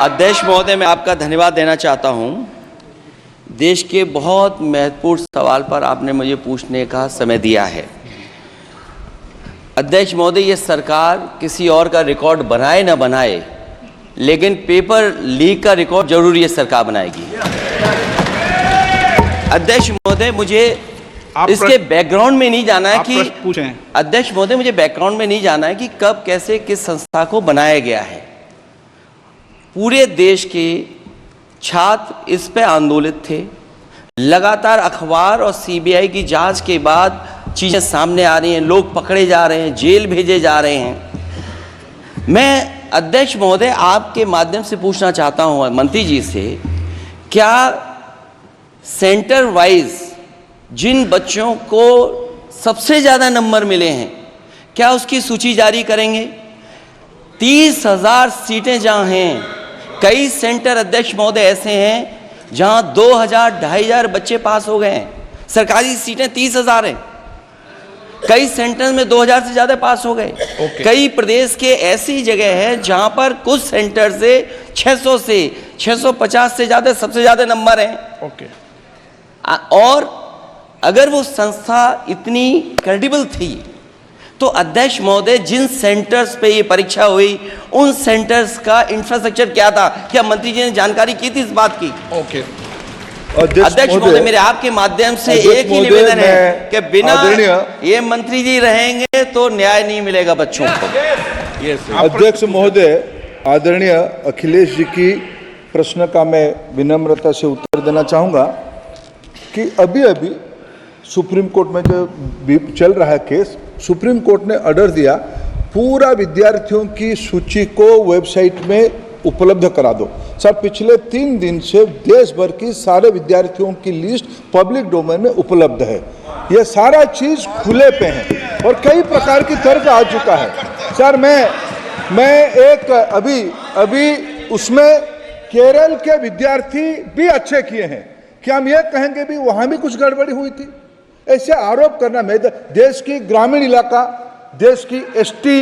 अध्यक्ष महोदय, मैं आपका धन्यवाद देना चाहता हूं। देश के बहुत महत्वपूर्ण सवाल पर आपने मुझे पूछने का समय दिया है। अध्यक्ष महोदय, ये सरकार किसी और का रिकॉर्ड बनाए ना बनाए, लेकिन पेपर लीक का रिकॉर्ड जरूर ये सरकार बनाएगी। अध्यक्ष महोदय, मुझे इसके बैकग्राउंड में नहीं जाना है कि अध्यक्ष महोदय मुझे बैकग्राउंड में नहीं जाना है कि कब कैसे किस संस्था को बनाया गया है। पूरे देश के छात्र इस पे आंदोलित थे। लगातार अखबार और सीबीआई की जांच के बाद चीज़ें सामने आ रही हैं, लोग पकड़े जा रहे हैं, जेल भेजे जा रहे हैं। मैं अध्यक्ष महोदय आपके माध्यम से पूछना चाहता हूं मंत्री जी से, क्या सेंटर वाइज जिन बच्चों को सबसे ज़्यादा नंबर मिले हैं, क्या उसकी सूची जारी करेंगे? 30,000 सीटें जहां हैं, कई सेंटर अध्यक्ष महोदय ऐसे हैं जहां 2,000-2,500 बच्चे पास हो गए हैं। सरकारी सीटें 30,000 हैं, कई सेंटर में 2,000 से ज़्यादा पास हो गए। कई प्रदेश के ऐसी जगह है जहां पर कुछ सेंटर से 600 से 650 से ज़्यादा सबसे ज़्यादा नंबर हैं। और अगर वो संस्था इतनी क्रेडिबल थी तो अध्यक्ष महोदय जिन सेंटर्स पे ये परीक्षा हुई उन सेंटर्स का इंफ्रास्ट्रक्चर क्या था? क्या मंत्री जी ने जानकारी की थी इस बात की? अध्यक्ष महोदय, मेरे आपके माध्यम से एक ही निवेदन है कि बिना ये मंत्री जी रहेंगे तो न्याय नहीं मिलेगा बच्चों को। अध्यक्ष महोदय, आदरणीय अखिलेश जी की प्रश्न का मैं विनम्रता से उत्तर देना चाहूँगा कि अभी अभी सुप्रीम कोर्ट में जो चल रहा है केस, सुप्रीम कोर्ट ने ऑर्डर दिया पूरा विद्यार्थियों की सूची को वेबसाइट में उपलब्ध करा दो। सर, पिछले 3 दिन से देश भर की सारे विद्यार्थियों की लिस्ट पब्लिक डोमेन में उपलब्ध है। ये सारा चीज़ खुले पे है और कई प्रकार की तर्क आ चुका है। सर, मैं एक अभी उसमें केरल के विद्यार्थी भी अच्छे किए हैं, क्या हम ये कहेंगे भी वहाँ भी कुछ गड़बड़ी हुई थी? ऐसे आरोप करना, मैं देश की ग्रामीण इलाका, देश की एसटी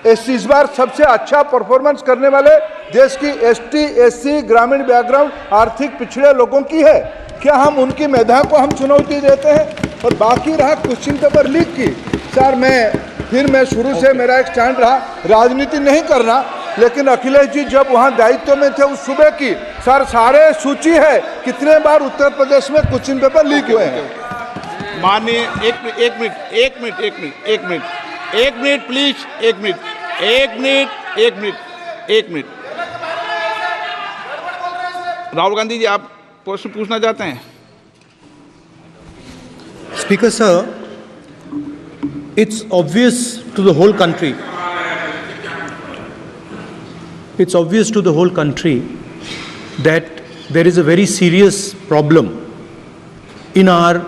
इस बार सबसे अच्छा परफॉर्मेंस करने वाले देश की एसटी एससी ग्रामीण बैकग्राउंड आर्थिक पिछड़े लोगों की है। क्या हम उनकी मेधा को हम चुनौती देते हैं? और बाकी रहा क्वेश्चन पेपर लीक की, सर मैं शुरू से मेरा एक स्टैंड रहा राजनीति नहीं करना, लेकिन अखिलेश जी जब वहाँ दायित्व में थे उस सूबे की, सर सारे सूची है कितने बार उत्तर प्रदेश में क्वेश्चन पेपर लीक हुए हैं। माननीय एक मिनट प्लीज, एक मिनट। राहुल गांधी जी, आप प्रश्न पूछना चाहते हैं? Speaker sir, it's obvious to the whole country. It's obvious to the whole country that there is a very serious problem in our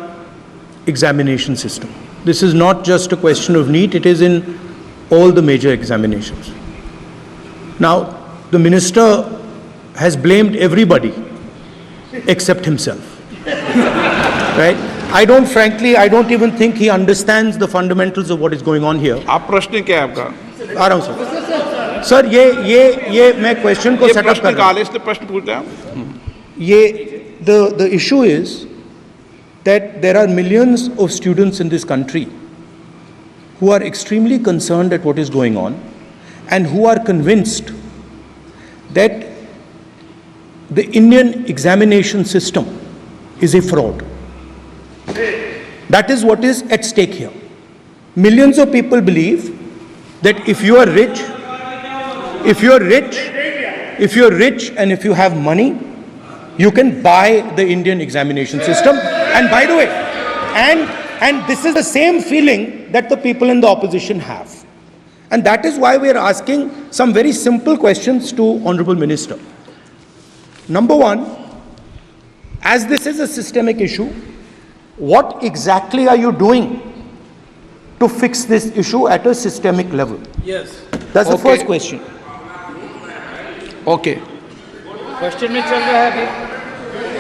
examination system. This is not just a question of NEET, it is in all the major examinations. Now, the minister has blamed everybody except himself. Right? I don't even think he understands the fundamentals of what is going on here. आप प्रश्न क्या है आपका? आ रहा हूं sir. Sir, ये मैं question को सेटअप कर रहा हूं। इसलिए प्रश्न पूछ रहे हैं। ये the issue is that there are millions of students in this country who are extremely concerned at what is going on and who are convinced that the Indian examination system is a fraud. That is what is at stake here. Millions of people believe that if you are rich and if you have money, you can buy the Indian examination system. And by the way, and this is the same feeling that the people in the opposition have. And that is why we are asking some very simple questions to Honorable Minister. Number one, as this is a systemic issue, what exactly are you doing to fix this issue at a systemic level? Yes. That's the first question. Okay. Question में चल रहा है अभी।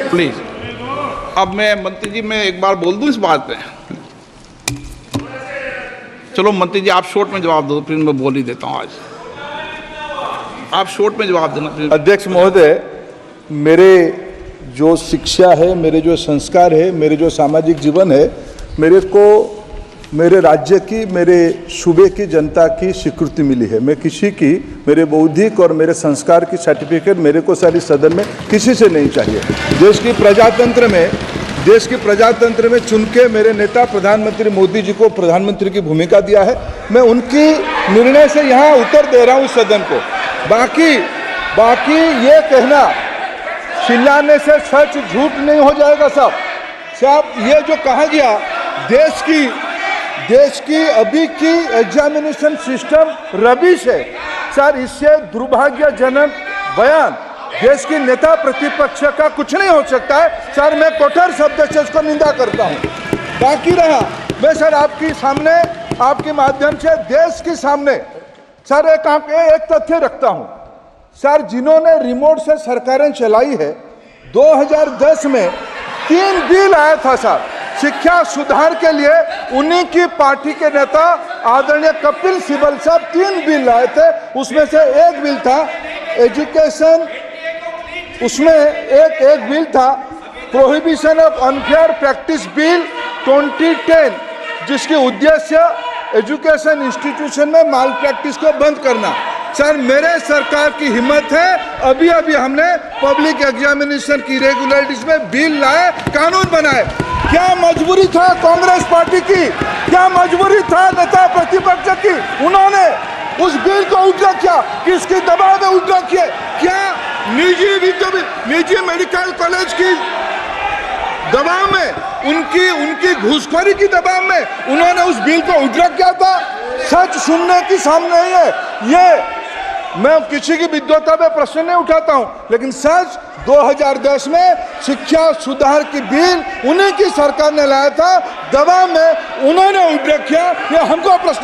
Please, अब मैं मंत्री जी मैं एक बार बोल दूं इस बात पे। चलो मंत्री जी आप शॉर्ट में जवाब दो, फिर मैं बोल ही देता हूं आज। आप शॉर्ट में जवाब देना प्लीज। अध्यक्ष महोदय, मेरे जो शिक्षा है, मेरे जो संस्कार है, मेरे जो सामाजिक जीवन है, मेरे को मेरे राज्य की, मेरे सूबे की जनता की स्वीकृति मिली है। मैं किसी की, मेरे बौद्धिक और मेरे संस्कार की सर्टिफिकेट मेरे को सारी सदन में किसी से नहीं चाहिए। देश की प्रजातंत्र में चुन के मेरे नेता प्रधानमंत्री मोदी जी को प्रधानमंत्री की भूमिका दिया है। मैं उनकी निर्णय से यहाँ उत्तर दे रहा हूँ सदन को। बाकी ये कहना चिल्लाने से सच झूठ नहीं हो जाएगा साहब। ये जो कहा गया देश की अभी की एग्जामिनेशन सिस्टम रबिश है सर, इससे दुर्भाग्यजनक बयान देश की नेता प्रतिपक्ष का कुछ नहीं हो सकता है सर। मैं कठोर शब्द से उसको निंदा करता हूँ। बाकी रहा, मैं सर आपके सामने, आपके माध्यम से देश के सामने सर एक तथ्य रखता हूँ सर। जिन्होंने रिमोट से सरकारें चलाई है, 2010 में 3 बिल आया था सर शिक्षा सुधार के लिए। उन्हीं की पार्टी के नेता आदरणीय कपिल सिब्बल साहब 3 बिल लाए थे। उसमें से एक बिल था एजुकेशन, उसमें एक बिल था prohibition of unfair practice bill 2010, जिसकी उद्देश्य एजुकेशन इंस्टीट्यूशन में माल प्रैक्टिस को बंद करना। सर मेरे सरकार की हिम्मत है, अभी हमने पब्लिक एग्जामिनेशन की रेगुलरिटीज में बिल लाए, कानून बनाए। क्या मजबूरी था कांग्रेस पार्टी की, क्या मजबूरी था नेता प्रतिपक्ष की? उन्होंने उस बिल को उल्टा किया, किसके दबाव में उल्टा किया? क्या निजी मेडिकल कॉलेज की दबाव में, उनकी घूसखोरी की दबाव में उन्होंने उस बिल को उल्टा किया था? सच सुनने की सामने नहीं है ये। मैं किसी की विद्वता पे प्रश्न नहीं उठाता हूं, लेकिन सच 2010 में शिक्षा सुधार की बिल उन्हीं की सरकार ने लाया था, दबाव में उन्होंने उल्टा किया। ये हमको प्रश्न